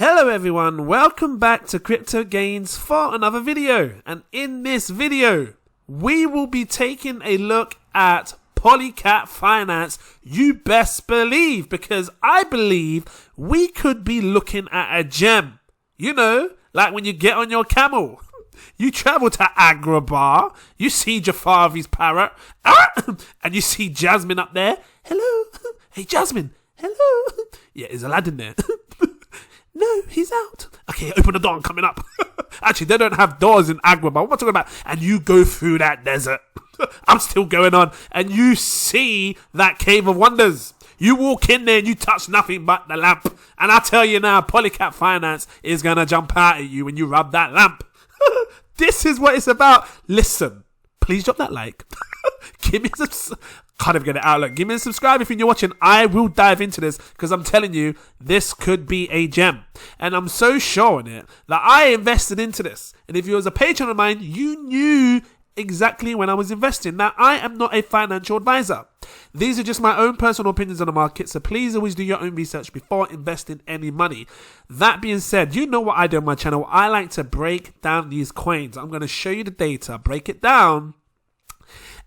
Hello everyone, welcome back to Crypto Gains for another video. And in this video, we will be taking a look at Polycat Finance, you best believe, because I believe we could be looking at a gem. You know, like when you get on your camel, you travel to Agrabah, you see Jafari's parrot, and you see Jasmine up there. Hello, hey Jasmine, hello. Yeah, is Aladdin there? No, he's out. Okay, open the door, I'm coming up. Actually, they don't have doors in Agrabah. What am I talking about? And you go through that desert. I'm still going on. And you see that Cave of Wonders. You walk in there and you touch nothing but the lamp. And I tell you now, Polycat Finance is going to jump out at you when you rub that lamp. This is what it's about. Listen, please drop that like. Give me some... Can't even get it out. Look, give me a subscribe if you're watching. I will dive into this because I'm telling you, this could be a gem. And I'm so sure in it that I invested into this. And if you was a patron of mine, you knew exactly when I was investing. Now, I am not a financial advisor. These are just my own personal opinions on the market, so please always do your own research before investing any money. That being said, you know what I do on my channel. I like to break down these coins. I'm going to show you the data, break it down,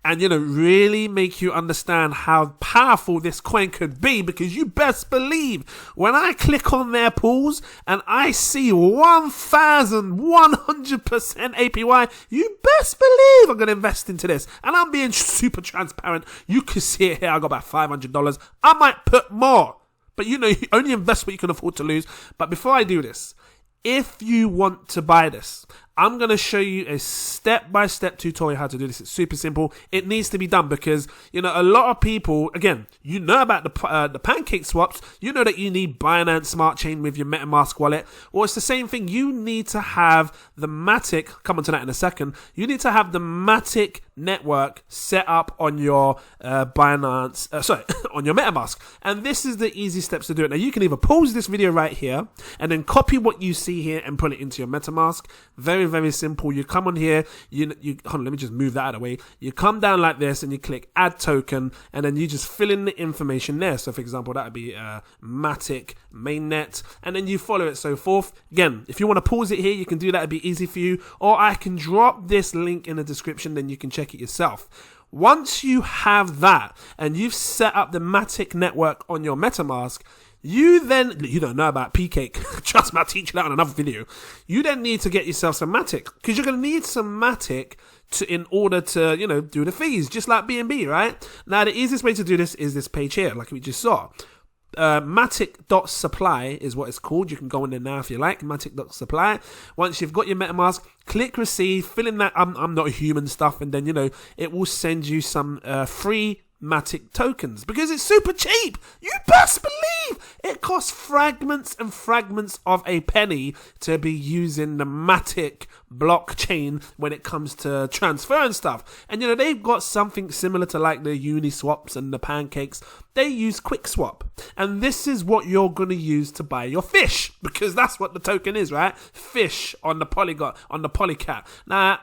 and, you know, really make you understand how powerful this coin could be, because you best believe when I click on their pools and I see 1,100% APY, you best believe I'm going to invest into this. And I'm being super transparent. You can see it here. I got about $500. I might put more, but you know, you only invest what you can afford to lose. But before I do this, if you want to buy this, I'm going to show you a step-by-step tutorial how to do this. It's super simple. It needs to be done because, you know, a lot of people, again, you know about the pancake swaps. You know that you need Binance Smart Chain with your MetaMask wallet. Well, it's the same thing. You need to have the MATIC, come on to that in a second. You need to have the MATIC network set up on your Binance, on your MetaMask. And this is the easy steps to do it. Now, you can either pause this video right here and then copy what you see here and put it into your MetaMask. Very simple. You come on here, you hold on, let me just move that out of the way. You come down like this and you click add token, and then you just fill in the information there. So for example, that would be MATIC mainnet, and then you follow it so forth. Again, if you want to pause it here, you can do that. It'd be easy for you, or I can drop this link in the description, then you can check it yourself. Once you have that and you've set up the MATIC network on your MetaMask, you don't know about PCake. Trust me, I'll teach you that on another video. You then need to get yourself some MATIC, because you're going to need some MATIC in order to, you know, do the fees, just like BNB, right? Now, the easiest way to do this is this page here, like we just saw. Matic.supply is what it's called. You can go in there now if you like, Matic.supply. Once you've got your MetaMask, click receive, fill in that I'm not a human stuff, and then, you know, it will send you some free MATIC tokens, because it's super cheap. You best believe it costs fragments and fragments of a penny to be using the MATIC blockchain when it comes to transfer and stuff. And you know, they've got something similar to like the Uniswaps and the pancakes. They use QuickSwap, and this is what you're going to use to buy your fish, because that's what the token is, right? Fish on the Polygon, on the Polycat. Now,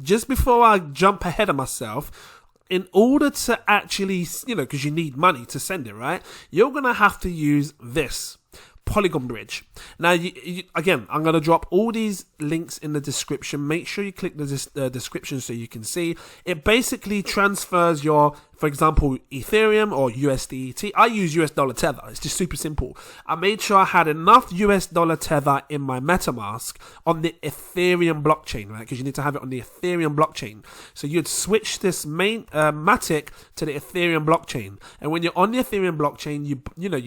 just before I jump ahead of myself, in order to actually, you know, because you need money to send it, right? You're going to have to use this Polygon bridge. Now, again, I'm going to drop all these links in the description. Make sure you click the description so you can see. It basically transfers your, for example, Ethereum or USDT. I use US dollar Tether. It's just super simple. I made sure I had enough US dollar Tether in my MetaMask on the Ethereum blockchain, right? Because you need to have it on the Ethereum blockchain. So you'd switch this main MATIC to the Ethereum blockchain. And when you're on the Ethereum blockchain, you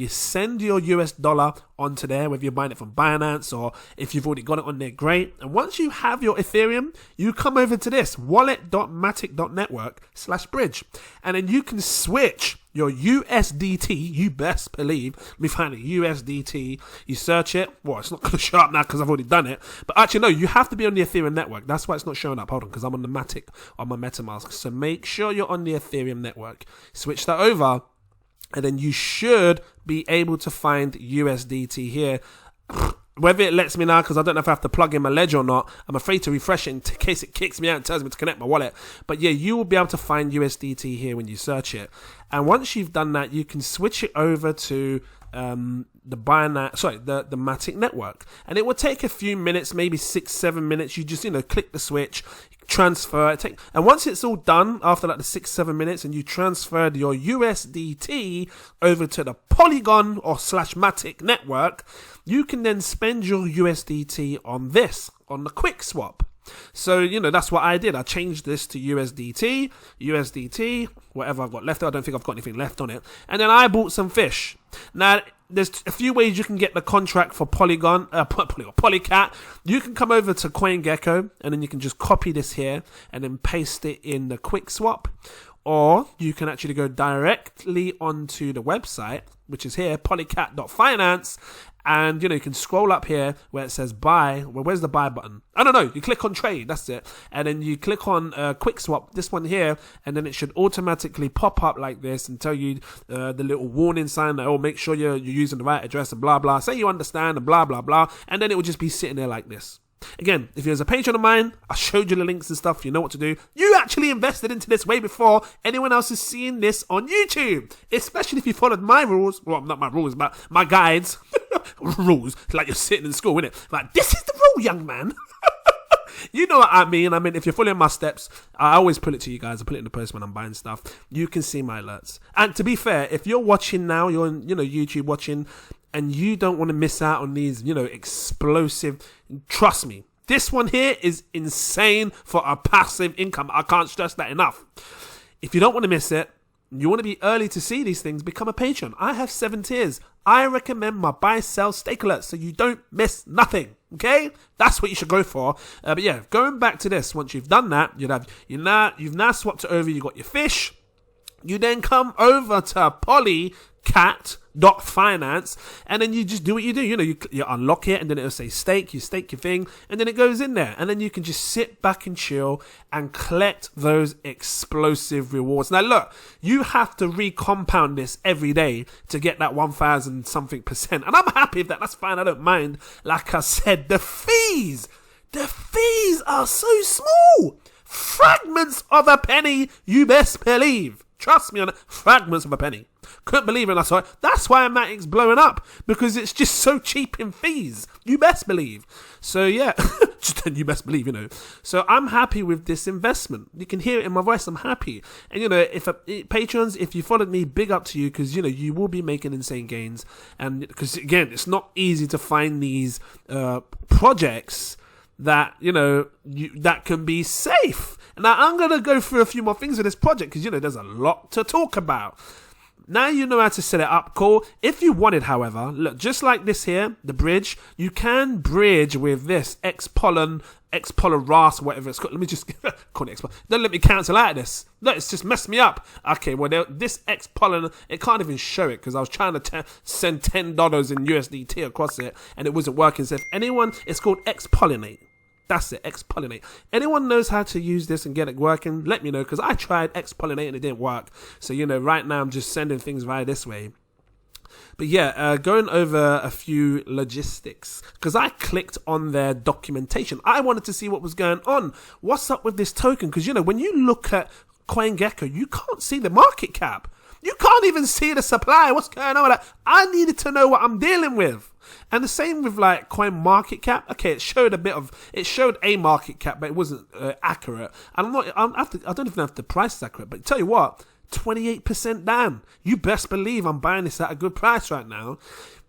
send your US dollar onto there, whether you're buying it from Binance or if you've already got it on there, great. And once you have your Ethereum, you come over to this wallet.matic.network/bridge, and then you can switch your USDT, you best believe, let me find it, USDT, you search it, well, it's not going to show up now because I've already done it, but actually no, you have to be on the Ethereum network. That's why it's not showing up. Hold on, because I'm on the MATIC on my MetaMask. So make sure you're on the Ethereum network, switch that over, and then you should be able to find USDT here. Whether it lets me now, because I don't know if I have to plug in my ledger or not. I'm afraid to refresh it in case it kicks me out and tells me to connect my wallet. But yeah, you will be able to find USDT here when you search it. And once you've done that, you can switch it over to the MATIC network, and it will take a few minutes, maybe 6-7 minutes. You just click the switch, transfer it, and once it's all done after like the 6-7 minutes, and you transferred your USDT over to the Polygon or /MATIC network, you can then spend your USDT on the quick swap. So, that's what I did. I changed this to USDT, whatever I've got left. I don't think I've got anything left on it. And then I bought some fish. Now, there's a few ways you can get the contract for Polycat. You can come over to CoinGecko, and then you can just copy this here and then paste it in the quick swap. Or you can actually go directly onto the website, which is here, polycat.finance. And, you can scroll up here where it says buy. Well, where's the buy button? I don't know. You click on trade. That's it. And then you click on quick swap, this one here. And then it should automatically pop up like this and tell you the little warning sign that, make sure you're using the right address and blah, blah. Say you understand and blah, blah, blah. And then it will just be sitting there like this. Again, if you're a patron of mine, I showed you the links and stuff. You know what to do. You actually invested into this way before anyone else is seeing this on YouTube. Especially if you followed my rules. Well, not my rules, but my guides. Rules. Like you're sitting in school, innit? Like, this is the rule, young man. You know what I mean. If you're following my steps, I always put it to you guys. I put it in the post when I'm buying stuff. You can see my alerts. And to be fair, if you're watching now, you're on, YouTube watching, and you don't want to miss out on these, explosive, trust me, this one here is insane for a passive income. I can't stress that enough. If you don't want to miss it, you want to be early to see these things, become a patron. I have 7 tiers. I recommend my buy, sell, stake alerts so you don't miss nothing. Okay? That's what you should go for. But yeah, going back to this, once you've done that, you've now swapped it over, you got your fish. You then come over to Polycat.finance, and then you just do what you do. You unlock it, and then it'll say stake. You stake your thing, and then it goes in there, and then you can just sit back and chill and collect those explosive rewards. Now look, you have to recompound this every day to get that 1,000 something percent, and I'm happy with that. That's fine. I don't mind. Like I said, the fees are so small. Fragments of a penny, you best believe. Trust me on it, fragments of a penny. Couldn't believe it. That's why MATIC's blowing up, because it's just so cheap in fees. You best believe. So yeah, you best believe, So I'm happy with this investment. You can hear it in my voice. I'm happy. And if patrons, if you followed me, big up to you, because you will be making insane gains. And because again, it's not easy to find these projects that that can be safe. Now I'm gonna go through a few more things with this project, because there's a lot to talk about. Now you know how to set it up, cool. If you wanted, however, look, just like this here, the bridge, you can bridge with this Xpolar RAS, whatever it's called. Let me just call it Xpolar. Don't let me cancel out this. Look, it's just messed me up. Okay, well, this Xpolar, it can't even show it, because I was trying to send $10 in USDT across it, and it wasn't working. So if anyone, it's called Xpollinate. That's it, Xpollinate. Anyone knows how to use this and get it working, let me know, because I tried Xpollinate and it didn't work. So, right now I'm just sending things via this way. But yeah, going over a few logistics, because I clicked on their documentation. I wanted to see what was going on. What's up with this token? Because, when you look at CoinGecko, you can't see the market cap. You can't even see the supply. What's going on with that? I needed to know what I'm dealing with. And the same with like CoinMarketCap. Okay, it showed a market cap, but it wasn't accurate. And I don't even know if the price is accurate, but tell you what, 28% down. You best believe I'm buying this at a good price right now.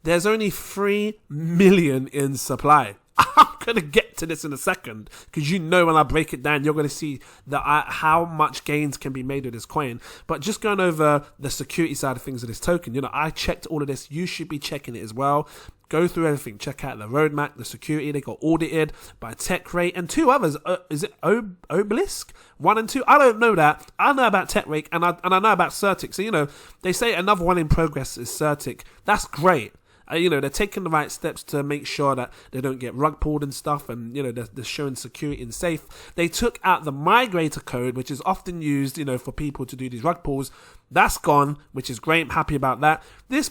There's only 3 million in supply. I'm going to get to this in a second, because when I break it down, you're going to see how much gains can be made with this coin. But just going over the security side of things of this token, I checked all of this. You should be checking it as well. Go through everything. Check out the roadmap, the security. They got audited by TechRate and 2 others. Is it Obelisk? 1 and 2? I don't know that. I know about TechRate and I know about Certic. So, they say another one in progress is Certic. That's great. They're taking the right steps to make sure that they don't get rug pulled and stuff, and they're showing security and safe. They took out the migrator code, which is often used for people to do these rug pulls. That's gone, which is great. I'm happy about that. This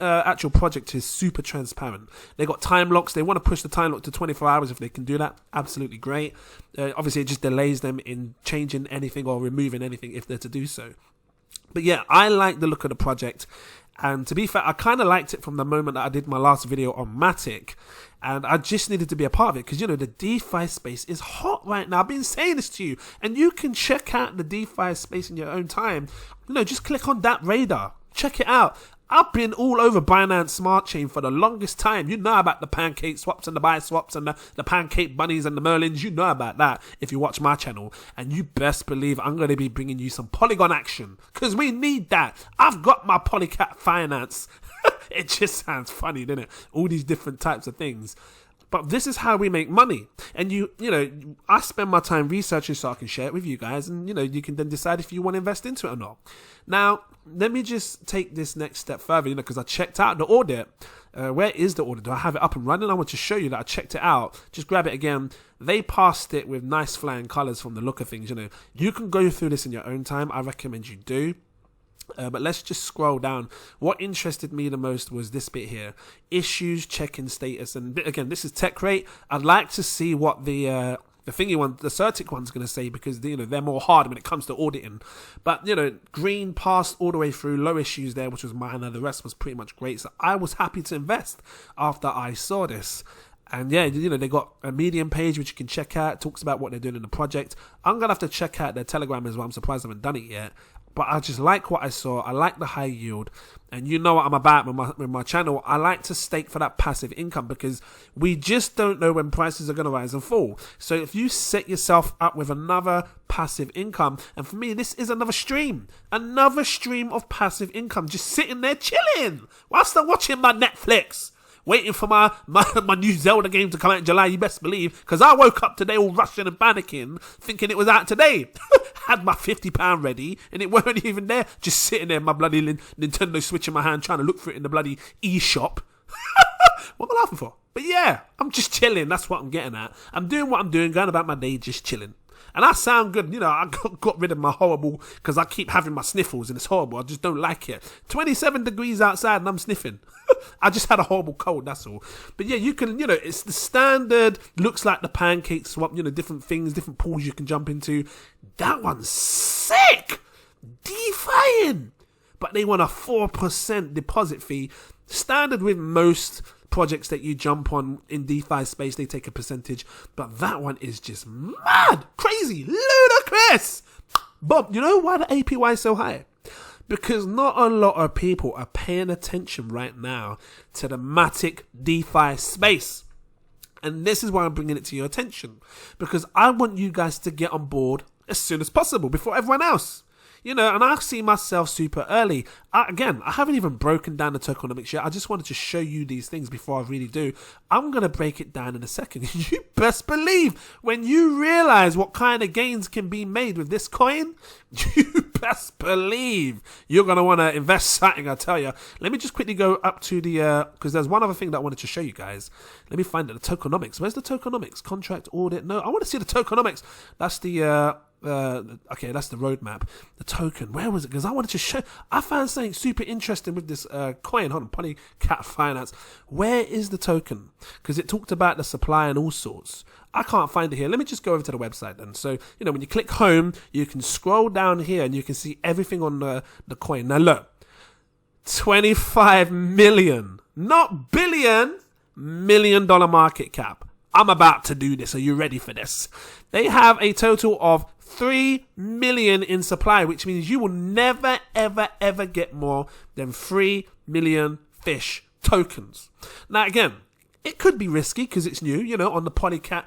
actual project is super transparent. They got time locks. They want to push the time lock to 24 hours if they can do that. Absolutely great. Obviously it just delays them in changing anything or removing anything if they're to do so. But yeah, I like the look of the project. And to be fair, I kind of liked it from the moment that I did my last video on MATIC. And I just needed to be a part of it because, you know, the DeFi space is hot right now. I've been saying this to you. And you can check out the DeFi space in your own time. You know, just click on that radar. Check it out. I've been all over Binance Smart Chain for the longest time. You know about the pancake swaps and the buy swaps and the pancake bunnies and the Merlins. You know about that if you watch my channel. And you best believe I'm going to be bringing you some Polygon action because we need that. I've got my Polycat finance. It just sounds funny, doesn't it? All these different types of things. But this is how we make money. And you know, I spend my time researching so I can share it with you guys. And, you know, you can then decide if you want to invest into it or not. Now, let me just take this next step further, you know, because I checked out the audit. Where is the audit? Do I have it up and running? I want to show you that I checked it out. Just grab it again. They passed it with nice flying colors from the look of things, you know. You can go through this in your own time. I recommend you do. But let's just scroll down. What interested me the most was this bit here. Issues, check-in status. And again, this is tech rate. I'd like to see what the thingy one, the Certic one's going to say because, you know, they're more hard when it comes to auditing. But, you know, green passed all the way through, low issues there, which was minor. The rest was pretty much great. So I was happy to invest after I saw this. And yeah, you know, they got a Medium page which you can check out. It talks about what they're doing in the project. I'm going to have to check out their Telegram as well. I'm surprised I haven't done it yet. But I just like what I saw. I like the high yield. And you know what I'm about with my channel. I like to stake for that passive income because we just don't know when prices are going to rise and fall. So if you set yourself up with another passive income, and for me, this is another stream of passive income, just sitting there chilling whilst I'm watching my Netflix. Waiting for my new Zelda game to come out in July, you best believe. Because I woke up today all rushing and panicking, thinking it was out today. Had my £50 ready, and it weren't even there. Just sitting there, my bloody Nintendo Switch in my hand, trying to look for it in the bloody eShop. What am I laughing for? But yeah, I'm just chilling. That's what I'm getting at. I'm doing what I'm doing, going about my day, just chilling. And I sound good, you know, I got rid of my horrible, because I keep having my sniffles and it's horrible. I just don't like it. 27 degrees outside and I'm sniffing. I just had a horrible cold, that's all. But yeah, you can, you know, it's the standard, looks like the pancake swap, you know, different things, different pools you can jump into. That one's sick! DeFiing! But they want a 4% deposit fee. Standard with most projects that you jump on in DeFi space, they take a percentage, but that one is just mad, crazy, ludicrous. But you know why the APY is so high? Because not a lot of people are paying attention right now to the MATIC DeFi space. And this is why I'm bringing it to your attention, because I want you guys to get on board as soon as possible before everyone else. You know, and I see myself super early. I haven't even broken down the tokenomics yet. I just wanted to show you these things before I really do. I'm going to break it down in a second. You best believe when you realize what kind of gains can be made with this coin, you best believe you're going to want to invest something, I tell you. Let me just quickly go up to the, because there's one other thing that I wanted to show you guys. Let me find it, the tokenomics. Where's the tokenomics? Contract audit? No, I want to see the tokenomics. That's the, okay, that's the roadmap. The token, where was it? Because I wanted to show. I found something super interesting with this coin. Hold on, Polycat Finance. Where is the token? Because it talked about the supply and all sorts. I can't find it here. Let me just go over to the website then. So, you know, when you click home, you can scroll down here and you can see everything on the coin. Now look, 25 million, not billion, $1 million market cap. I'm about to do this. Are you ready for this? They have a total of 3 million in supply, which means you will never, ever, ever get more than 3 million fish tokens. Now, again, it could be risky because it's new, you know, on the Polygon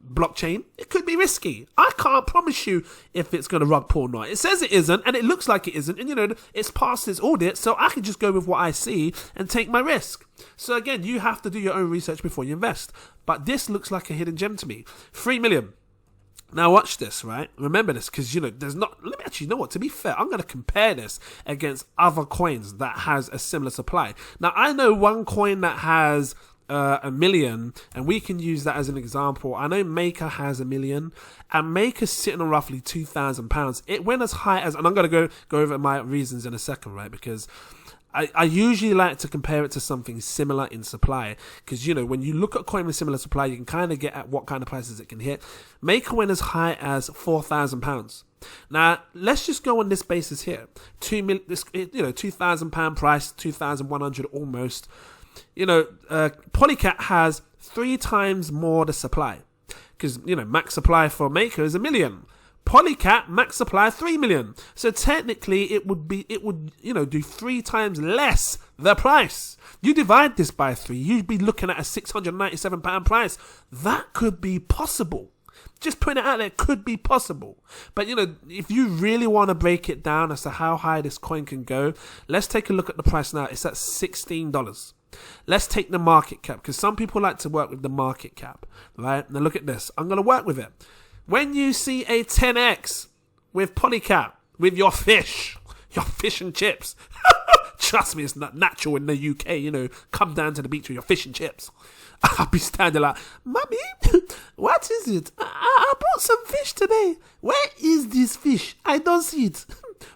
blockchain. It could be risky. I can't promise you if it's going to rug pull or not. It says it isn't, and it looks like it isn't, and you know, it's passed its audit, so I can just go with what I see and take my risk. So again, you have to do your own research before you invest. But this looks like a hidden gem to me. 3 million. Now watch this, right? Remember this, because, you know, there's not... Let me actually, you know what? To be fair, I'm going to compare this against other coins that has a similar supply. Now, I know one coin that has 1 million, and we can use that as an example. I know Maker has 1 million, and Maker's sitting on roughly £2,000. It went as high as... And I'm going to go over my reasons in a second, right? Because... I usually like to compare it to something similar in supply because, you know, when you look at a coin with similar supply, you can kind of get at what kind of prices it can hit. Maker went as high as £4,000. Now, let's just go on this basis here. £2,000 price, 2,100 almost. Polycat has 3 times more the supply. Because, max supply for Maker is 1 million. Polycat, max supply 3 million. So technically it would do 3 times less the price. You divide this by 3, you'd be looking at a £697 price. That could be possible. Just putting it out there, could be possible. But if you really want to break it down as to how high this coin can go, let's take a look at the price now. It's at $16. Let's take the market cap, because some people like to work with the market cap, right? Now look at this. I'm going to work with it. When you see a 10x with Polycat, with your fish and chips, trust me, it's not natural in the UK, come down to the beach with your fish and chips. I'll be standing like, Mommy, what is it? I bought some fish today. Where is this fish? I don't see it.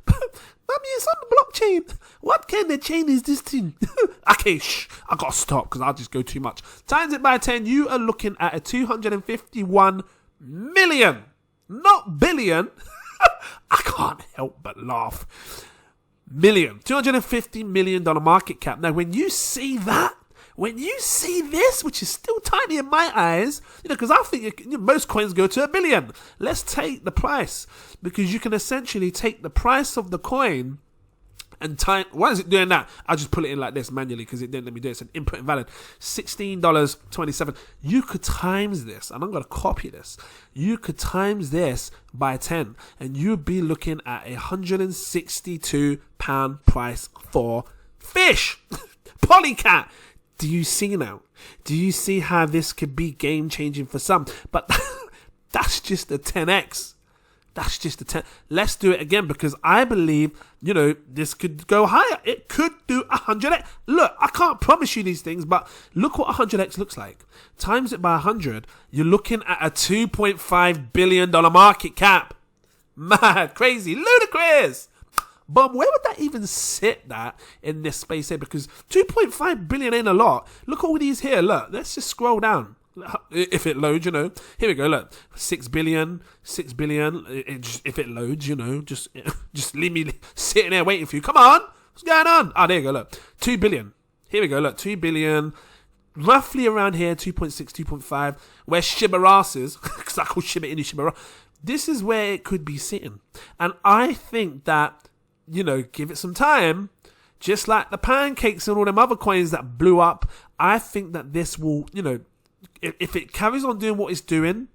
Mommy, it's on the blockchain. What kind of chain is this thing? Okay, I gotta stop because I'll just go too much. Times it by 10, you are looking at a 251 million, not billion. I can't help but laugh. $250 million market cap. Now, when you see that, when you see this, which is still tiny in my eyes, because I think most coins go to $1 billion. Let's take the price, because you can essentially take the price of the coin and time. Why is it doing that? I'll just put it in like this manually because it didn't let me do it. It's an input invalid. $16.27. You could times this, and I'm going to copy this. You could times this by 10, and you'd be looking at £162 price for fish. Polycat. Do you see now? Do you see how this could be game changing for some? But that's just a 10x. That's just a 10. Let's do it again, because I believe, this could go higher. It could do 100x. Look, I can't promise you these things, but look what 100x looks like. Times it by 100, you're looking at a $2.5 billion market cap. Mad, crazy, ludicrous. But where would that even sit that in this space here? Because 2.5 billion ain't a lot. Look at all these here. Look, let's just scroll down. If it loads, Here we go, look. 6 billion. If it loads, just leave me sitting there waiting for you. Come on. What's going on? Oh, there you go, look. 2 billion. Here we go, look. 2 billion. Roughly around here, 2.6, 2.5. Where Shiba Ras is. Because I call Shiba Inu Shiba Ras. This is where it could be sitting. And I think that, give it some time, just like the pancakes and all them other coins that blew up. I think that this will, if it carries on doing what it's doing,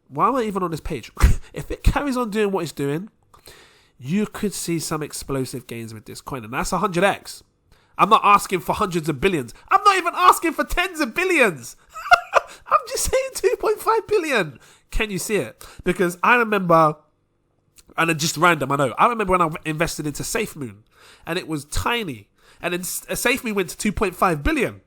why am I even on this page? If it carries on doing what it's doing, you could see some explosive gains with this coin, and that's 100x. I'm not asking for hundreds of billions. I'm not even asking for tens of billions. I'm just saying 2.5 billion. Can you see it? Because I remember, and it's just random, I know. I remember when I invested into SafeMoon, and it was tiny. And then SafeMoon went to 2.5 billion.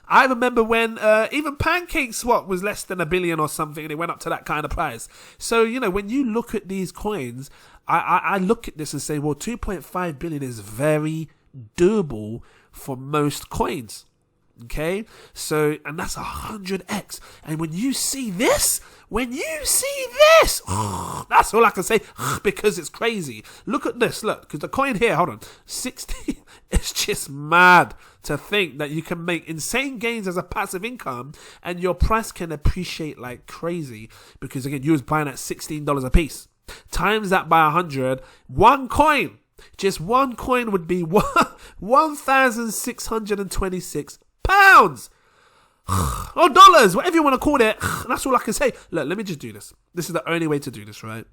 I remember when even Pancake Swap was less than $1 billion or something, and it went up to that kind of price. So, when you look at these coins, I look at this and say, well, 2.5 billion is very doable for most coins. Okay, so, and that's 100x. And when you see this, that's all I can say, because it's crazy. Look at this, look, because the coin here, hold on, 60, it's just mad to think that you can make insane gains as a passive income and your price can appreciate like crazy, because again, you was buying at $16 a piece. Times that by 100, one coin, just one coin would be 1,626 pounds or dollars, whatever you want to call it. That's all I can say. Look, let me just do this. This is the only way to do this, right?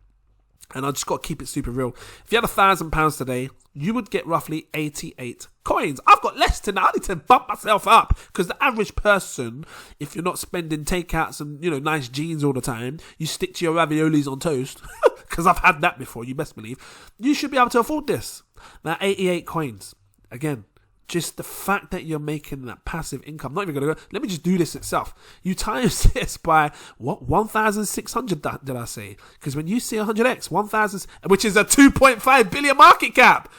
And I just got to keep it super real. If you had £1,000 today, you would get roughly 88 coins. I've got less than that. I need to bump myself up, because the average person, if you're not spending takeouts and nice jeans all the time, you stick to your raviolis on toast, because I've had that before, you best believe, you should be able to afford this. Now, 88 coins. Again, just the fact that you're making that passive income, not even going to go, let me just do this itself. You times this by, what, 1,600 did I say? Because when you see 100x, 1,000, which is a 2.5 billion market cap.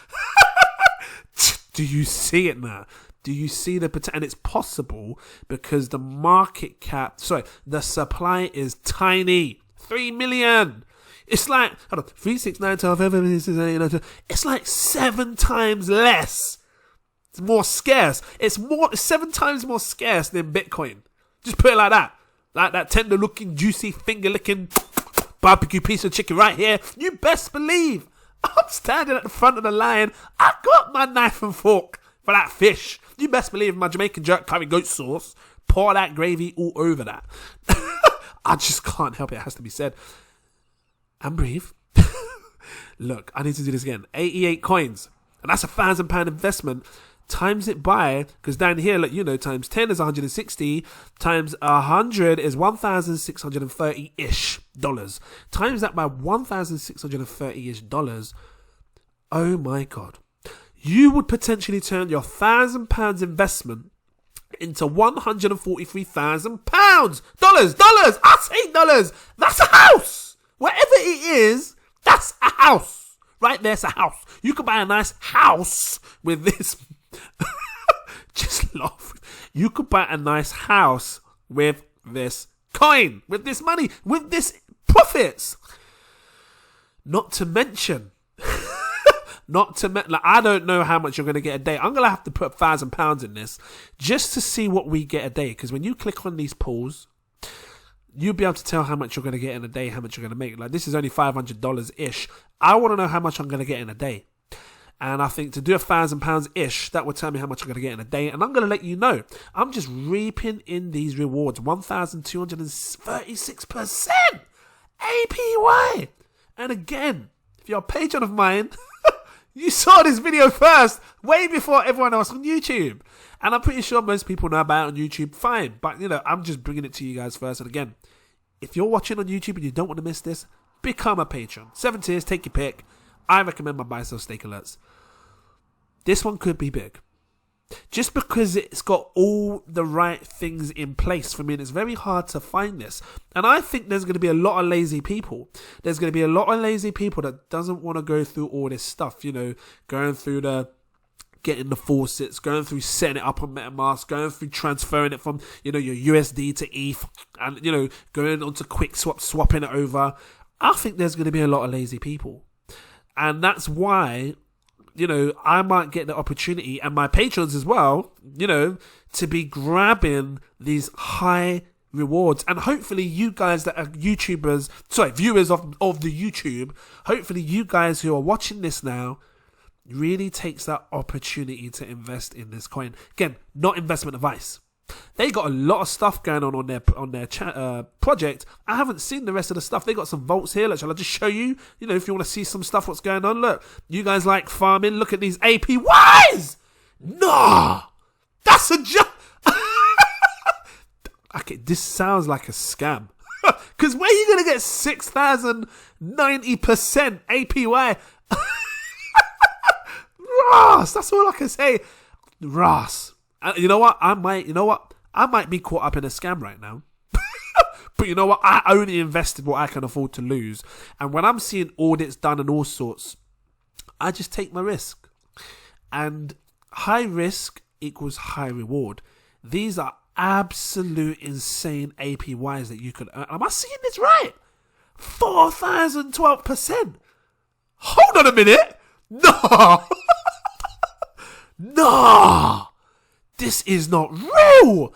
Do you see it now? Do you see the potential? And it's possible because the market cap, the supply is tiny. 3 million. It's like, hold on, 3, 6, 9, 12, 11, it's like 7 times less. It's more scarce. It's 7 times more scarce than Bitcoin. Just put it like that. Like that tender looking, juicy, finger licking barbecue piece of chicken right here. You best believe I'm standing at the front of the line. I got my knife and fork for that fish. You best believe my Jamaican jerk curry goat sauce. Pour that gravy all over that. I just can't help it. It has to be said. And breathe. Look, I need to do this again. 88 coins. And that's £1,000 investment. Times it by, because down here, like, you know, times 10 is 160. Times 100 is $1,630-ish. Times that by $1,630-ish. Oh my God. You would potentially turn your £1,000 investment into £143,000. Dollars. I say dollars. That's a house. Whatever it is, that's a house. Right there's a house. You could buy a nice house with this. Just laugh. You could buy a nice house with this coin, with this money, with this profits. Not to mention, like, I don't know how much you're going to get a day. I'm going to have to put £1,000 in this just to see what we get a day. Because when you click on these pools, you'll be able to tell how much you're going to get in a day, how much you're going to make. Like, this is only $500-ish. I want to know how much I'm going to get in a day. And I think to do £1,000-ish, that would tell me how much I'm going to get in a day. And I'm going to let you know. I'm just reaping in these rewards. 1,236% APY. And again, if you're a patron of mine, you saw this video first, way before everyone else on YouTube. And I'm pretty sure most people know about it on YouTube, fine. But, you know, I'm just bringing it to you guys first. And again, if you're watching on YouTube and you don't want to miss this, become a patron. 7 tiers, take your pick. I recommend my buy, sell, stake alerts. This one could be big. Just because it's got all the right things in place for me, and it's very hard to find this. And I think there's going to be a lot of lazy people. There's going to be a lot of lazy people that doesn't want to go through all this stuff, you know, going through getting the faucets, going through setting it up on MetaMask, going through transferring it from, you know, your USD to ETH, and, you know, going on to QuickSwap, swapping it over. I think there's going to be a lot of lazy people. And that's why, you know, I might get the opportunity, and my patrons as well, you know, to be grabbing these high rewards. And hopefully you guys that are viewers of the YouTube, hopefully you guys who are watching this now really takes that opportunity to invest in this coin. Again, not investment advice. They got a lot of stuff going on their project. I haven't seen the rest of the stuff. They got some vaults here. Look, shall I just show you? You know, if you want to see some stuff, what's going on. Look, you guys like farming. Look at these APYs. Nah, that's a joke. Okay, this sounds like a scam. Because where are you going to get 6,090% APY? Ross, that's all I can say. Ross. You know what? I might be caught up in a scam right now. But you know what? I only invested what I can afford to lose. And when I'm seeing audits done and all sorts, I just take my risk. And high risk equals high reward. These are absolute insane APYs that you could earn. Am I seeing this right? 4,012%. Hold on a minute. No. No. This is not real.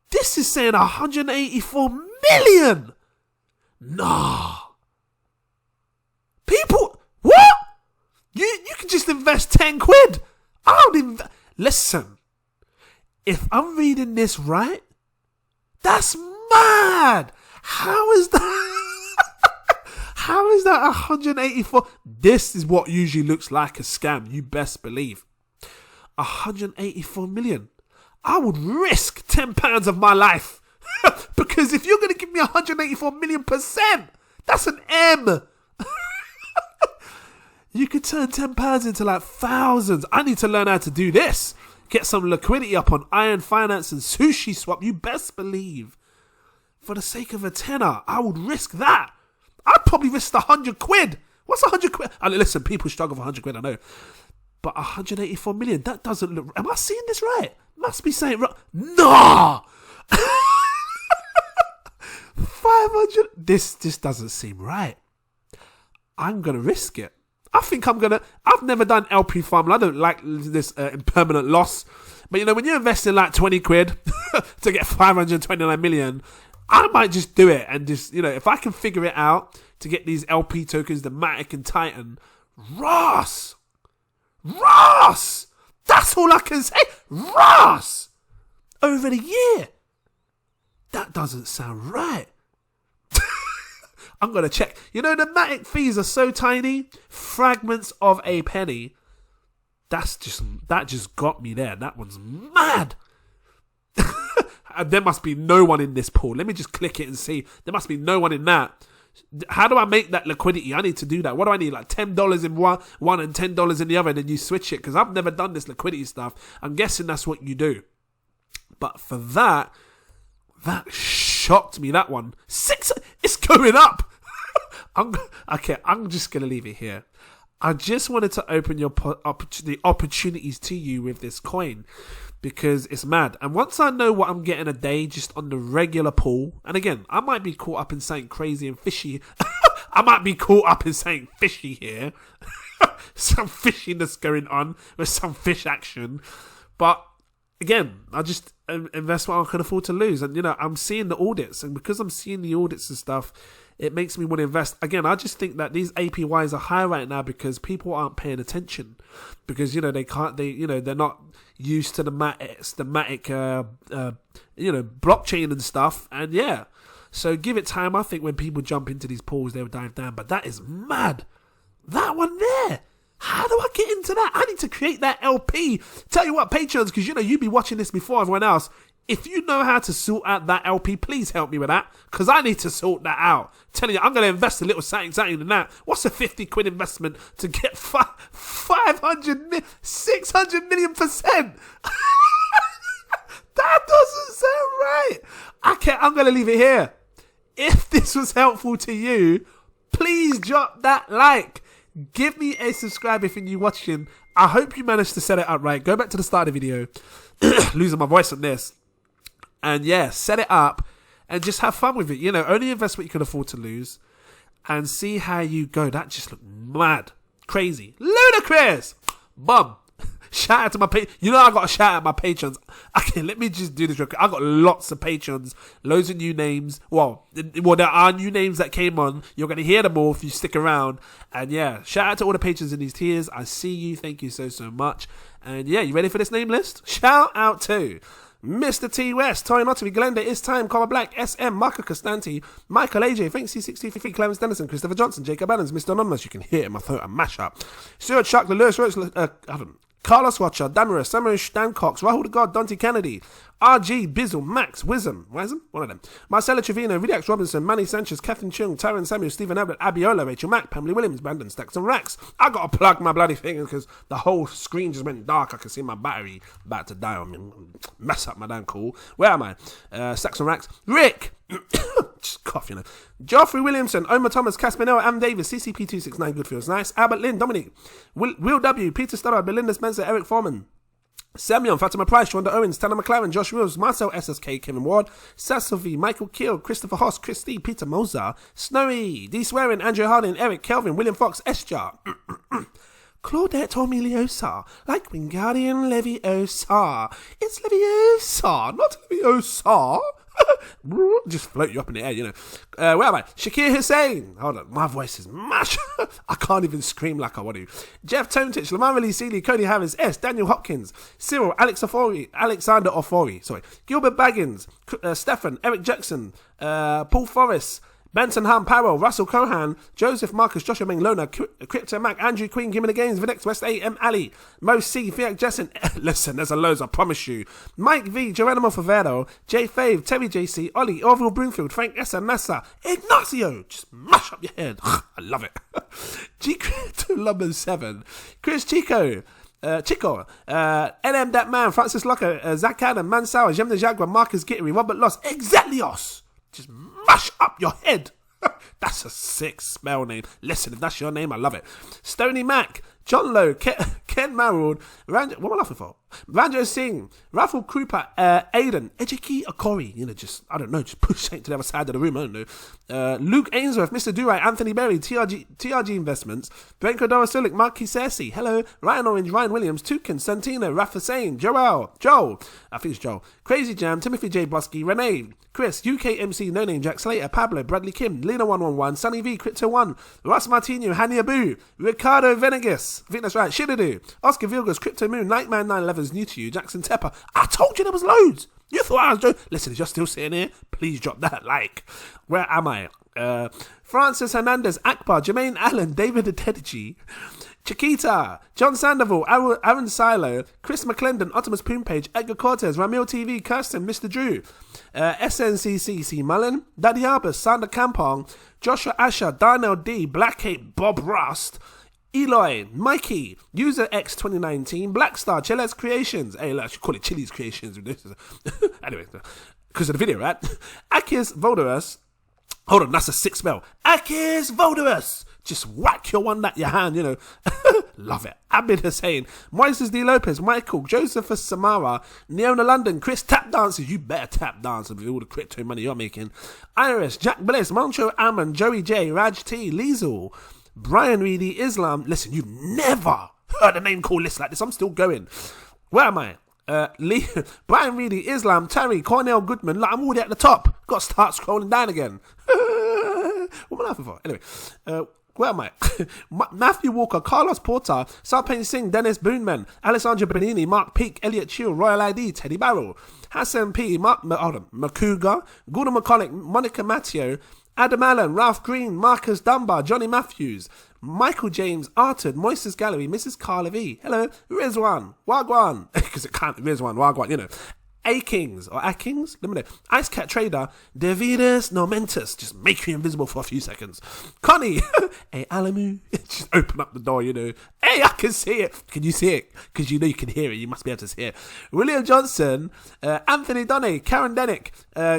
This is saying 184 million. Nah. People, what? You can just invest 10 quid. Listen, if I'm reading this right, that's mad. How is that? How is that 184? This is what usually looks like a scam, you best believe. 184 million. I would risk £10 of my life. Because if you're going to give me 184 million %, that's an M. You could turn £10 into like thousands. I need to learn how to do this. Get some liquidity up on Iron Finance and Sushi Swap. You best believe. For the sake of a tenner, I would risk that. I'd probably risk 100 quid. What's 100 quid? Listen, people struggle for 100 quid, I know. But 184 million, that doesn't look... Am I seeing this right? Must be saying right. No! 500... This doesn't seem right. I'm going to risk it. I've never done LP farming. I don't like this impermanent loss. But, you know, when you invest in like 20 quid to get 529 million, I might just do it. And just, you know, if I can figure it out to get these LP tokens, the MATIC and Titan, Ross! That's all I can say. Ross! Over the year. That doesn't sound right. I'm going to check. You know, the MATIC fees are so tiny. Fragments of a penny. That just got me there. That one's mad. There must be no one in this pool. Let me just click it and see. There must be no one in that. How do I make that liquidity? I need to do that. What do I need? Like $10 in one and $10 in the other, and then you switch it? Because I've never done this liquidity stuff. I'm guessing that's what you do. But for that shocked me, that one. It's going up. I'm just going to leave it here. I just wanted to open the opportunities to you with this coin because it's mad. And once I know what I'm getting a day just on the regular pool, and again, I might be caught up in something crazy and fishy. I might be caught up in something fishy here. Some fishiness going on with some fish action. But again, I just invest what I can afford to lose. And, you know, I'm seeing the audits. And because I'm seeing the audits and stuff, it makes me want to invest. Again, I just think that these APYs are high right now because people aren't paying attention. Because, you know, they're not used to the MATIC, blockchain and stuff. And yeah, so give it time. I think when people jump into these pools, they'll dive down. But that is mad. That one there. How do I get into that? I need to create that LP. Tell you what, Patrons, because, you know, you be watching this before everyone else. If you know how to sort out that LP, please help me with that, because I need to sort that out. Telling you, I'm going to invest a little something in that. What's a 50 quid investment to get 600 million percent? That doesn't sound right. I'm going to leave it here. If this was helpful to you, please drop that like. Give me a subscribe if you're watching. I hope you managed to set it up right. Go back to the start of the video. Losing my voice on this. And yeah, set it up and just have fun with it. You know, only invest what you can afford to lose and see how you go. That just looked mad. Crazy. Ludicrous. Bum. Shout out to my you know, I got to shout out my patrons. Okay, let me just do this real quick. I got lots of patrons, loads of new names. Well, there are new names that came on. You're going to hear them all if you stick around. And yeah, shout out to all the patrons in these tiers. I see you. Thank you so much. And yeah, you ready for this name list? Shout out to Mr. T West, Toy Notary, Glenda, It's Time, Comma Black, SM, Marco Costanti, Michael AJ, Thanks C63, Clarence Dennison, Christopher Johnson, Jacob Adams, Mr. Anonymous, you can hear it in my throat, a mashup. Stuart Shark, Lewis Rose, Carlos Watcher, Damaris, Samuel Stan Cox, Rahul the God, Dante Kennedy, RG, Bizzle, Max, Wisdom, one of them, Marcelo Trevino, Ridax Robinson, Manny Sanchez, Catherine Chung, Tyron Samuel, Stephen Abbott, Abiola, Rachel Mack, Pamela Williams, Brandon Stacks and Racks. I gotta plug my bloody thing because the whole screen just went dark. I can see my battery about to die on me. Mess up my damn call. Where am I? Stacks and Racks. Rick! Just cough, you know. Geoffrey Williamson, Omar Thomas, Caspinell, Am Davis, CCP269, Good Feels Nice, Albert Lynn, Dominic, Will W, Peter Stoddard, Belinda Spencer, Eric Foreman, Semyon, Fatima Price, Shonda Owens, Tanner McLaren, Josh Wills, Marcel SSK, Kevin Ward, Sassovi, Michael Keel, Christopher Hoss, Christy, Peter Moser, Snowy, D Swearing, Andrew Harding, Eric Kelvin, William Fox, S-Jar, Claudette Omiliosa, like Wingardium Leviosa. It's Leviosa, not Leviosa. Just float you up in the air, you know. Where am I? Shakir Hussain. Hold on, my voice is mash. I can't even scream like I want to. Jeff Tonetich, Lamar Lee Seeley, Cody Harris, S. Daniel Hopkins, Cyril, Alexander Ofori, Gilbert Baggins, Stefan, Eric Jackson, Paul Forrest, Benson Ham, Powell, Russell Cohan, Joseph Marcus, Joshua Ming, Lona, Crypto Mac, Andrew Queen, Gimme the Games, Vinex West A, M. Ali, Mo C, Fiat Jessen, listen, there's a loads, I promise you. Mike V, Geronimo Favero, J Fave, Terry JC, Ollie, Orville Broomfield, Frank Essa, Nassa, Ignacio, just mash up your head. I love it. G Crypto Lumber 7, Chris Chico, Chico, LM That Man, Francis Locker, Zach Adam, Mansour, Jem the Jaguar, Marcus Gittery, Robert Loss, Exelios. Just mash up your head. That's a sick spell name. Listen, if that's your name, I love it. Stony Mac, John Lowe, Ken Marrold, what am I laughing for? Ranjo Singh, Raffle Krupa, Aiden, Ejiki Okori, just push Saint to the other side of the room, I don't know. Luke Ainsworth, Mr. Durite, Anthony Berry, TRG Investments, Branko Dorasulik, Marky Cersei, hello, Ryan Orange, Ryan Williams, Tukin, Santino, Rafa Sane, Joel, I think it's Joel, Crazy Jam, Timothy J. Bosky, Renee, Chris, UKMC, No Name, Jack Slater, Pablo, Bradley Kim, Lena111, Sunny V, Crypto1, Ross Martino, Hania Boo, Ricardo Venegas, I think that's right, Shidadu, Oscar Vilgas, Crypto Moon, Nightman 911 is new to you, Jackson Tepper. I told you there was loads. You thought I was joking. Listen, if you're still sitting here, please drop that like. Where am I? Francis Hernandez, Akbar, Jermaine Allen, David Adedeji, Chiquita, John Sandoval, Aaron Silo, Chris McClendon, Optimus Poompage, Edgar Cortez, Ramil TV, Kirsten, Mr. Drew, SNCCC Mullen, Daddy Arbus, Sander Kampong, Joshua Asher, Darnell D, Black Ape, Bob Rust, Eloy, Mikey, User X 2019, Blackstar, Chiles Creations. Hey, I should call it Chili's Creations. Anyway, because of the video, right? Akis Voderus. Hold on, that's a 6 spell. Akis Voderus. Just whack your one at your hand, Love it. Abid Hussein, Moises D. Lopez, Michael, Josephus Samara, Neona London, Chris Tap Dancers. You better tap dance with all the crypto money you're making. Iris, Jack Bliss, Moncho Ammon, Joey J, Raj T, Liesel, Brian Reedy, Islam. Listen, you've never heard a name called list like this. I'm still going. Where am I? Brian Reedy, Islam, Terry, Cornell Goodman. I'm already at the top. Got to start scrolling down again. What am I laughing for? Anyway, where am I? Matthew Walker, Carlos Porter, Sarpane Singh, Dennis Boonman, Alessandro Benini, Mark Peake, Elliot Chill, Royal ID, Teddy Barrel, Hassan P, Makuga, Gordon McCulloch, Monica Matteo, Adam Allen, Ralph Green, Marcus Dunbar, Johnny Matthews, Michael James, Artud, Moises Gallery, Mrs. Carla V, hello, Rizwan, Wagwan, because it can't, Rizwan, Wagwan, A-Kings, or A-Kings, let me know, Ice Cat Trader, Davidus Nomentus, just make you invisible for a few seconds, Connie, hey, Alamu, just open up the door, hey, I can see it, can you see it, because you can hear it, you must be able to see it, William Johnson, Anthony Donny, Karen Denick,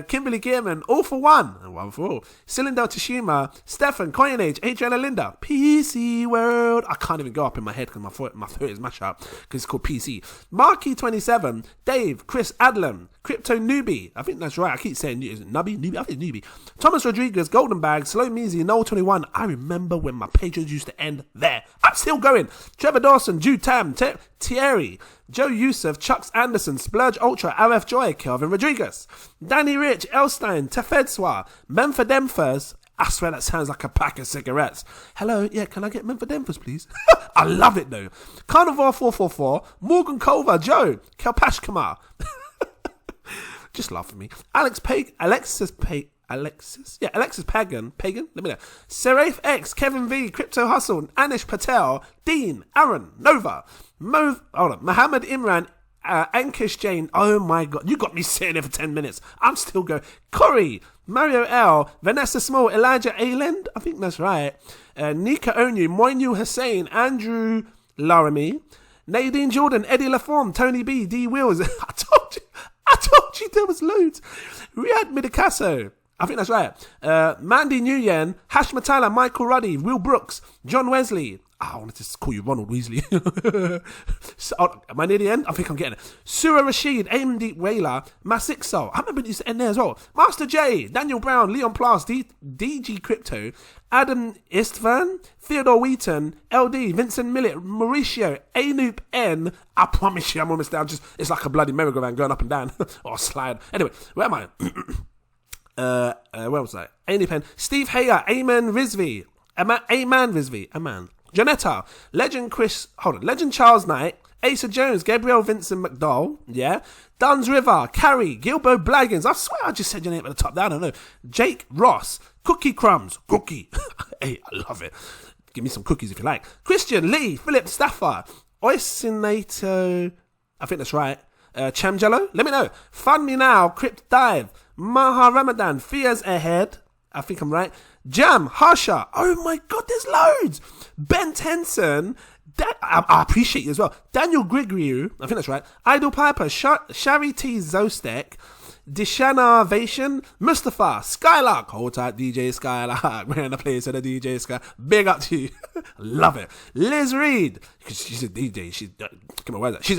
Kimberly Gearman, all for one, and one for all, Cylinder Tashima, Stefan, Coinage, Adriana Linda, PC World, I can't even go up in my head because my throat is mashed up, because it's called PC, Marky 27, Dave, Chris Adlam, Crypto Newbie, I think that's right, I keep saying, is it Nubby? I think Newbie, Thomas Rodriguez, Golden Bag, Slow Measy, Noel 21, I remember when my pages used to end there, I'm still going, Trevor Dawson, Jude Tam, Thierry, Joe Youssef, Chucks Anderson, Splurge Ultra, RF Joy, Kelvin Rodriguez, Danny Rich, Elstein, Tefedswa, Memphademphas. I swear that sounds like a pack of cigarettes. Hello, yeah, can I get Memphademphas, please? I love it though. Carnivore 444, Morgan Culver, Joe, Kelpash Kamar. Just laugh at me. Alexis Pagan, let me know. Seraph X, Kevin V, Crypto Hustle, Anish Patel, Dean, Aaron, Nova, Mohammed Imran, Ankish Jane. Oh my god, you got me sitting there for 10 minutes. I'm still going. Corey, Mario L, Vanessa Small, Elijah Ayland, I think that's right. Nika Onyu, Moinu Hussein, Andrew Laramie, Nadine Jordan, Eddie Laforme, Tony B, D Wills. I told you there was loads. Riyad Midikaso, I think that's right. Mandy Nguyen, Hash Matala, Michael Ruddy, Will Brooks, John Wesley. I wanted to call you Ronald Weasley. Am I near the end? I think I'm getting it. Surah Rashid, Aim Deep Whaler, Masixo. I remember it used to end there as well. Master J, Daniel Brown, Leon Plas, DG Crypto, Adam Istvan, Theodore Wheaton, LD, Vincent Millett, Mauricio, Anoop N. I promise you, I'm almost down. It's like a bloody merry-go-round going up and down. Or a slide. Anyway, where am I? Where was I? Anoop N. Steve Hayer, Amen Rizvi. Aman Rizvi. Janetta, Legend Charles Knight, Asa Jones, Gabriel Vincent McDowell, yeah, Duns River, Carrie, Gilbo Blaggins, I swear I just said your name at the top, I don't know, Jake Ross, Cookie Crumbs, Cookie, hey, I love it, give me some cookies if you like, Christian, Lee, Philip Staffer, Oisinato, I think that's right, Chamjello, let me know, Fund Me Now, Crypt Dive, Maha Ramadan, Fears Ahead, I think I'm right, Jam, Harsha, oh my god, there's loads, Ben Tenson, I appreciate you as well, Daniel Grigriou, I think that's right, Idle Piper, Shari T. Zostek, Deshanavation, Mustafa, Skylark, hold tight DJ Skylark, we're in the place of the DJ Sky, big up to you, love it. Liz Reed, she's a DJ, she's a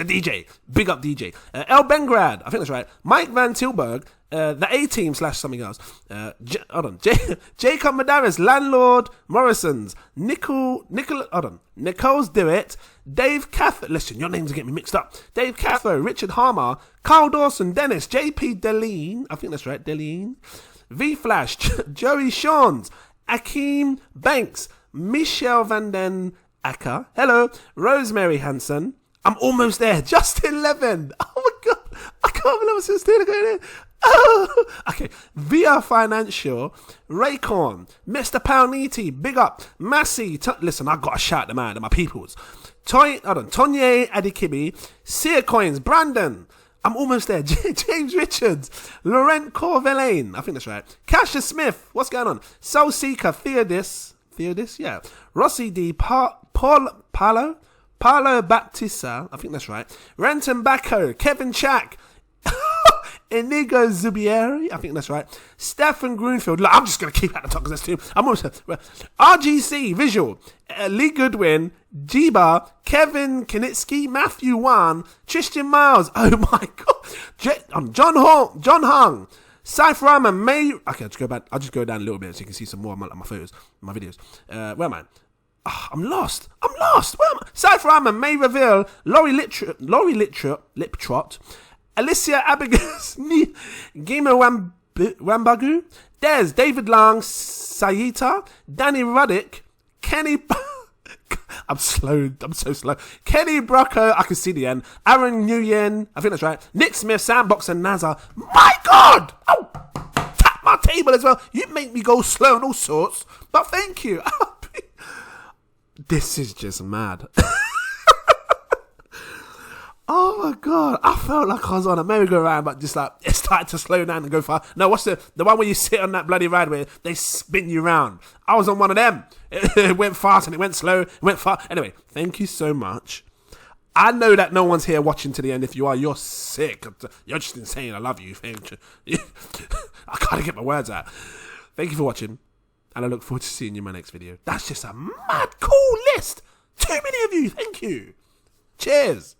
DJ, big up DJ. El Bengrad, I think that's right. Mike Van Tilburg, the A-Team / something else. Jacob Madaris, Landlord Morrison's, Nicole's Do It, Dave Cathro, listen, your names are getting me mixed up. Dave Cathro, Richard Harmer, Carl Dawson, Dennis, JP Deline, I think that's right, Deline, V Flash, Joey Shawns, Akeem Banks, Michelle Van Den Acker, hello, Rosemary Hanson, I'm almost there, Justin Levin, oh my god, I can't believe I'm still going in. Oh, okay, VR Financial, Raycorn, Mr. Pawniti, big up, Massey, listen, I gotta shout them out, they're my peoples. Tonye Adikibi, Sear Coins, Brandon, I'm almost there, James Richards, Laurent Corvelaine, I think that's right, Cassius Smith, what's going on? Soul Seeker, Theodis, yeah, Rossi D, Paulo Baptista, I think that's right, Renton Bacco, Kevin Chack, Inigo Zubieri, I think that's right. Stefan Grunfield. Look, I'm just going to keep at the top because that's too. I'm almost. RGC, Visual. Lee Goodwin. Jiba. Kevin Kinitsky. Matthew Wan. Tristan Miles. Oh my God. John Hung. Cypher Rahman. May. Okay, I'll just go down a little bit so you can see some more of my photos, my videos. Where am I? Oh, I'm lost. Where am I? Cypher Rahman. May Reveal. Laurie Liptrot. Alicia Abigas, Gima Wambagu, Des, David Lang, Sayita, Danny Ruddick, Kenny, I'm so slow, Kenny Brocco, I can see the end, Aaron Nguyen, I think that's right, Nick Smith, Sandbox and Nazar, my God, oh, tap my table as well, you make me go slow and all sorts, but thank you, this is just mad. Oh my God, I felt like I was on a merry-go-round, but just like, it started to slow down and go far. No, what's the one where you sit on that bloody ride where they spin you round? I was on one of them. It went fast and it went slow, it went far. Anyway, thank you so much. I know that no one's here watching to the end. If you are, you're sick. You're just insane. I love you. Thank you. I can't get my words out. Thank you for watching, and I look forward to seeing you in my next video. That's just a mad cool list. Too many of you. Thank you. Cheers.